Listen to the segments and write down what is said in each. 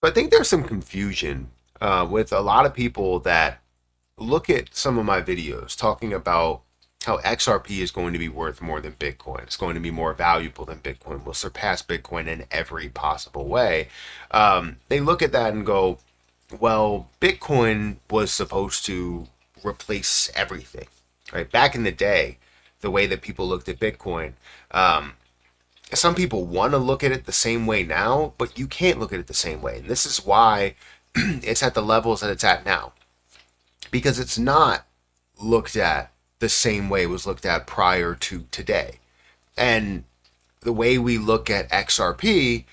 I think there's some confusion with a lot of people that look at some of my videos talking about how XRP is going to be worth more than Bitcoin. It's going to be more valuable than Bitcoin. Will surpass Bitcoin in every possible way. They look at that and go, well, Bitcoin was supposed to replace everything, right? Back in the day, the way that people looked at Bitcoin, some people want to look at it the same way now, but you can't look at it the same way. And this is why it's at the levels that it's at now. Because it's not looked at the same way it was looked at prior to today. And the way we look at XRP,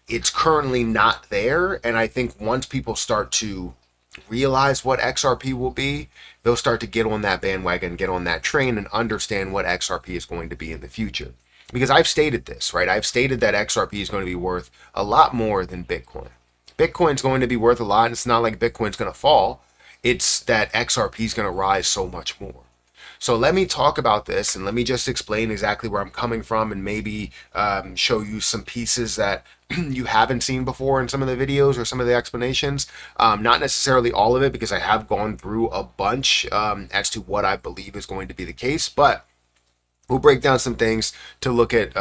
it's currently not there. And I think once people start to realize what XRP will be, they'll start to get on that bandwagon, get on that train, and understand what XRP is going to be in the future. Because I've stated this, right? I've stated that XRP is going to be worth a lot more than Bitcoin. Bitcoin's going to be worth a lot, and it's not like Bitcoin's going to fall. It's that XRP is going to rise so much more. So let me talk about this, and let me just explain exactly where I'm coming from, and maybe show you some pieces that you haven't seen before in some of the videos or some of the explanations. Not necessarily all of it, because I have gone through a bunch as to what I believe is going to be the case, but we'll break down some things to look at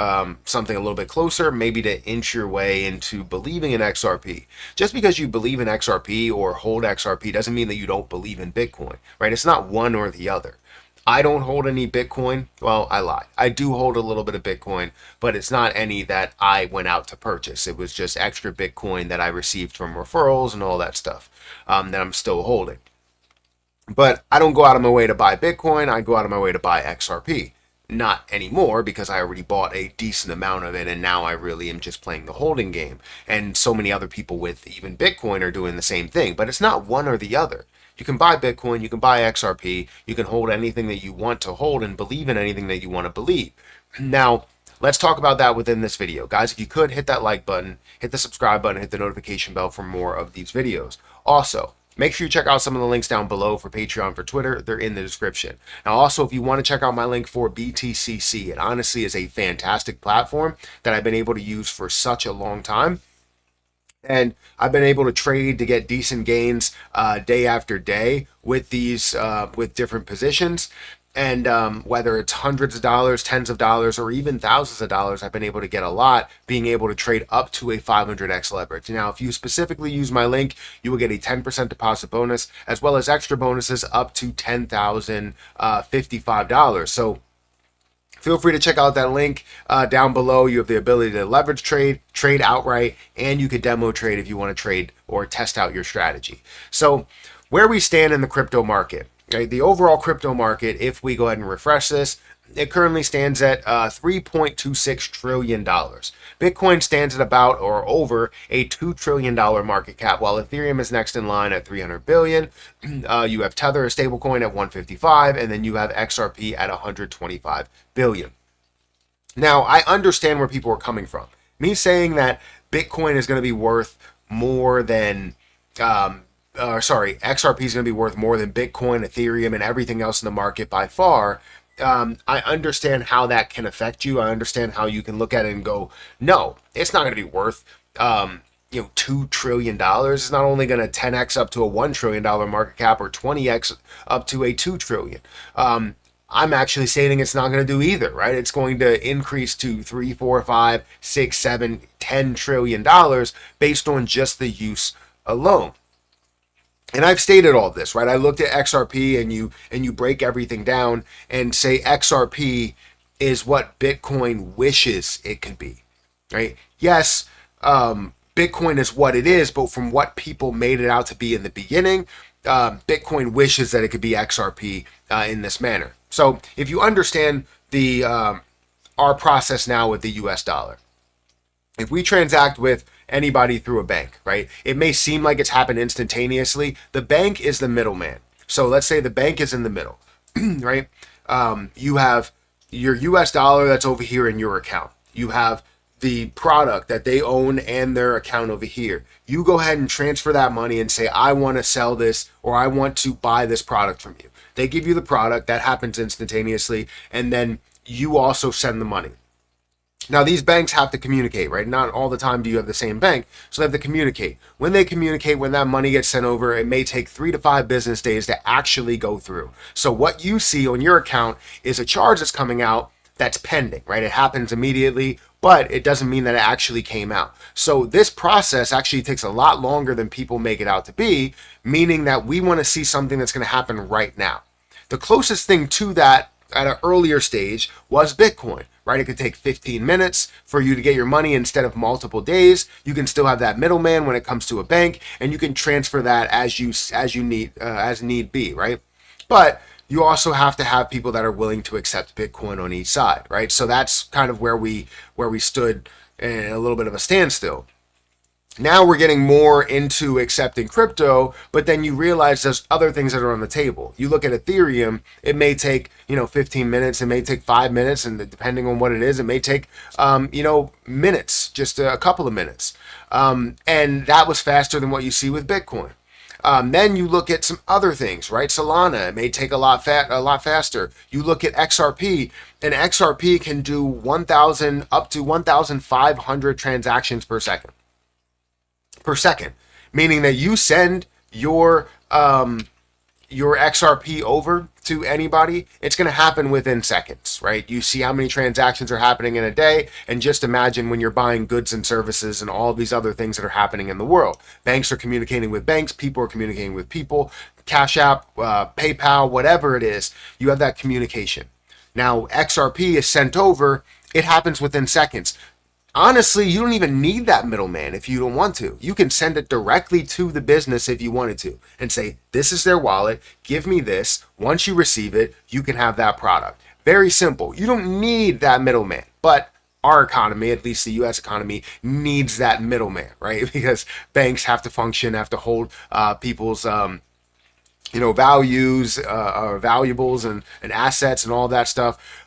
something a little bit closer, maybe to inch your way into believing in XRP. Just because you believe in XRP or hold XRP doesn't mean that you don't believe in Bitcoin, right? It's not one or the other. I don't hold any Bitcoin. Well, I lied. I do hold a little bit of Bitcoin, but it's not any that I went out to purchase. It was just extra Bitcoin that I received from referrals and all that stuff that I'm still holding. But I don't go out of my way to buy Bitcoin. I go out of my way to buy XRP. Not anymore, because I already bought a decent amount of it, and now I really am just playing the holding game. And so many other people with even Bitcoin are doing the same thing, but it's not one or the other. You can buy Bitcoin, you can buy XRP, you can hold anything that you want to hold and believe in anything that you want to believe. Now, let's talk about that within this video. Guys, if you could, hit that like button, hit the subscribe button, hit the notification bell for more of these videos. Also, make sure you check out some of the links down below for Patreon, for Twitter. They're in the description. Now, also, if you want to check out my link for BTCC, it honestly is a fantastic platform that I've been able to use for such a long time. And I've been able to trade to get decent gains day after day with these, with different positions. And whether it's hundreds of dollars, tens of dollars, or even thousands of dollars, I've been able to get a lot, being able to trade up to a 500x leverage. Now, if you specifically use my link, you will get a 10% deposit bonus, as well as extra bonuses up to $10,055. So feel free to check out that link down below. You have the ability to leverage trade, trade outright, and you can demo trade if you want to trade or test out your strategy. So where we stand in the crypto market. Okay, the overall crypto market, if we go ahead and refresh this, it currently stands at $3.26 trillion. Bitcoin stands at about or over a $2 trillion market cap, while Ethereum is next in line at 300 billion. You have Tether, a stablecoin, at 155, and then you have XRP at 125 billion. Now, I understand where people are coming from. Me saying that Bitcoin is going to be worth more than XRP is going to be worth more than Bitcoin, Ethereum, and everything else in the market by far. I understand how that can affect you. I understand how you can look at it and go, no, it's not going to be worth, $2 trillion. It's not only going to 10x up to a $1 trillion market cap or 20x up to a $2 trillion. I'm actually stating it's not going to do either, right? It's going to increase to 3, 4, 5, 6, 7, 10 trillion dollars based on just the use alone. And I've stated all this, right? I looked at XRP, and you break everything down and say XRP is what Bitcoin wishes it could be, right? Yes, Bitcoin is what it is, but from what people made it out to be in the beginning, Bitcoin wishes that it could be XRP in this manner. So if you understand the our process now with the US dollar, if we transact with anybody through a bank, right, it may seem like it's happened instantaneously. The bank is the middleman. So let's say the bank is in the middle, right? You have your US dollar that's over here in your account. You have the product that they own and their account over here. You go ahead and transfer that money and say, I want to sell this, or I want to buy this product from you. They give you the product. That happens instantaneously. And then you also send the money. Now, these banks have to communicate, right? Not all the time do you have the same bank, so they have to communicate. When they communicate, when that money gets sent over, it may take 3 to 5 business days to actually go through. So what you see on your account is a charge that's coming out that's pending, right? It happens immediately, but it doesn't mean that it actually came out. So this process actually takes a lot longer than people make it out to be, meaning that we want to see something that's going to happen right now. The closest thing to that at an earlier stage was Bitcoin, right? It could take 15 minutes for you to get your money instead of multiple days. You can still have that middleman when it comes to a bank, and you can transfer that as need be, right? But you also have to have people that are willing to accept Bitcoin on each side, right? So that's kind of where we stood in a little bit of a standstill. Now we're getting more into accepting crypto, but then you realize there's other things that are on the table. You look at Ethereum, it may take, 15 minutes, it may take 5 minutes, and depending on what it is, it may take, minutes, just a couple of minutes. And that was faster than what you see with Bitcoin. Then you look at some other things, right? Solana, it may take a lot faster. You look at XRP, and XRP can do 1,000 up to 1,500 transactions per second. Meaning that you send your XRP over to anybody, it's going to happen within seconds, right? You see how many transactions are happening in a day, and just imagine when you're buying goods and services and all these other things that are happening in the world. Banks are communicating with banks, people are communicating with people, Cash App, PayPal, whatever it is, you have that communication. Now, XRP is sent over, it happens within seconds. Honestly, you don't even need that middleman if you don't want to. You can send it directly to the business if you wanted to and say, this is their wallet, give me this. Once you receive it, you can have that product. Very simple. You don't need that middleman, but our economy, at least the US economy, needs that middleman, right? Because banks have to function, have to hold people's values, valuables and assets and all that stuff.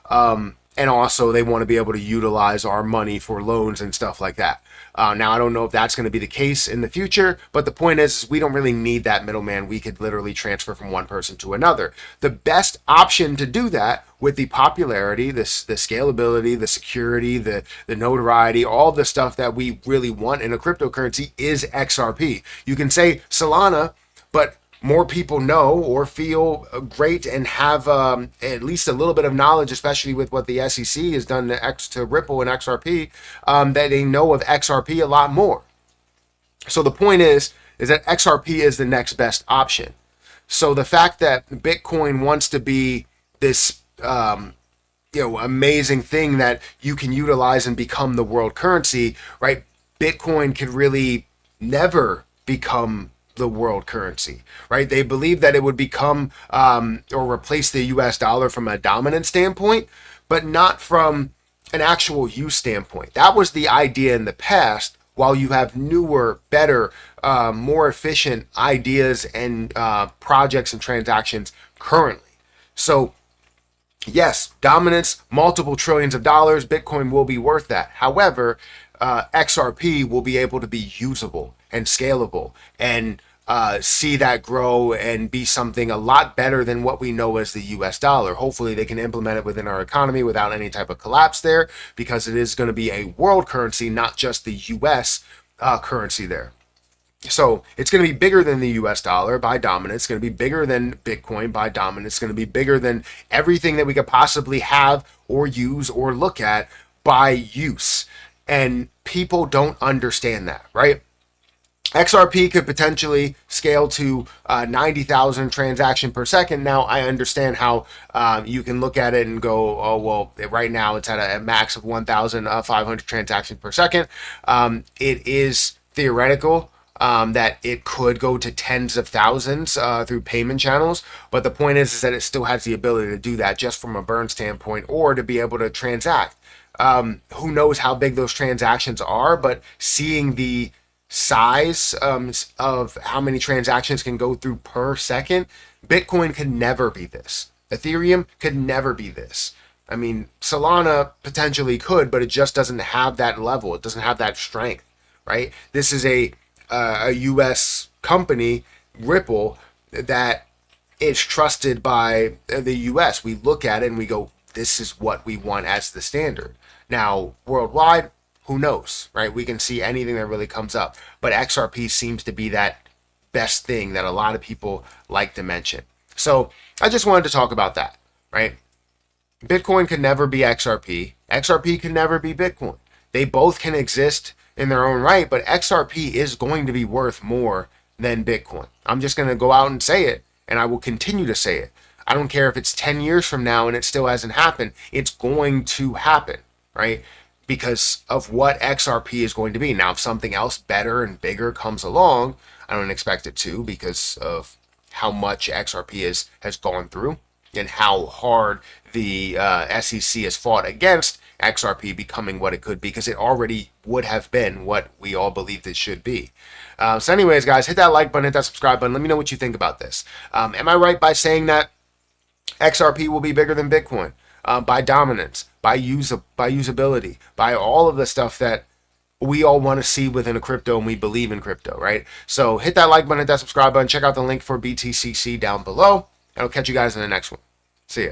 And also they want to be able to utilize our money for loans and stuff like that. Now, I don't know if that's going to be the case in the future, but the point is we don't really need that middleman. We could literally transfer from one person to another. The best option to do that with the popularity, the scalability, the security, the notoriety, all the stuff that we really want in a cryptocurrency is XRP. You can say Solana, but more people know or feel great and have at least a little bit of knowledge, especially with what the SEC has done to Ripple and XRP, that they know of XRP a lot more. So the point is that XRP is the next best option. So the fact that Bitcoin wants to be this amazing thing that you can utilize and become the world currency, right? Bitcoin could really never become the world currency, right? They believe that it would become or replace the US dollar from a dominant standpoint, but not from an actual use standpoint. That was the idea in the past, while you have newer, better, more efficient ideas and projects and transactions currently. So yes, dominance, multiple trillions of dollars, Bitcoin will be worth that. However, XRP will be able to be usable and scalable and see that grow and be something a lot better than what we know as the US dollar. Hopefully they can implement it within our economy without any type of collapse there, because it is going to be a world currency, not just the US currency there. So it's going to be bigger than the US dollar by dominance. It's going to be bigger than Bitcoin by dominance. It's going to be bigger than everything that we could possibly have or use or look at by use. And people don't understand that, right? XRP could potentially scale to 90,000 transaction per second. Now, I understand how you can look at it and go, oh, well, right now it's at a max of 1,500 transactions per second. It is theoretical that it could go to tens of thousands through payment channels. But the point is that it still has the ability to do that just from a burn standpoint, or to be able to transact. Who knows how big those transactions are, but seeing the size of how many transactions can go through per second, Bitcoin could never be this. Ethereum could never be this. I mean, Solana potentially could, but it just doesn't have that level. It doesn't have that strength, right? This is a U.S. company, Ripple, that is trusted by the U.S. We look at it and we go, this is what we want as the standard. Now, worldwide, who knows, right? We can see anything that really comes up. But XRP seems to be that best thing that a lot of people like to mention. So I just wanted to talk about that, right? Bitcoin could never be XRP. XRP can never be Bitcoin. They both can exist in their own right, but XRP is going to be worth more than Bitcoin. I'm just going to go out and say it, and I will continue to say it. I don't care if it's 10 years from now and it still hasn't happened. It's going to happen, right? Because of what XRP is going to be. Now, if something else better and bigger comes along, I don't expect it to, because of how much XRP has gone through and how hard the SEC has fought against XRP becoming what it could be, because it already would have been what we all believed it should be. So anyways, guys, hit that like button, hit that subscribe button. Let me know what you think about this. Am I right by saying that XRP will be bigger than Bitcoin? By dominance, by usability, by all of the stuff that we all want to see within a crypto, and we believe in crypto, right? So hit that like button, hit that subscribe button, check out the link for BTCC down below, and I'll catch you guys in the next one. See ya.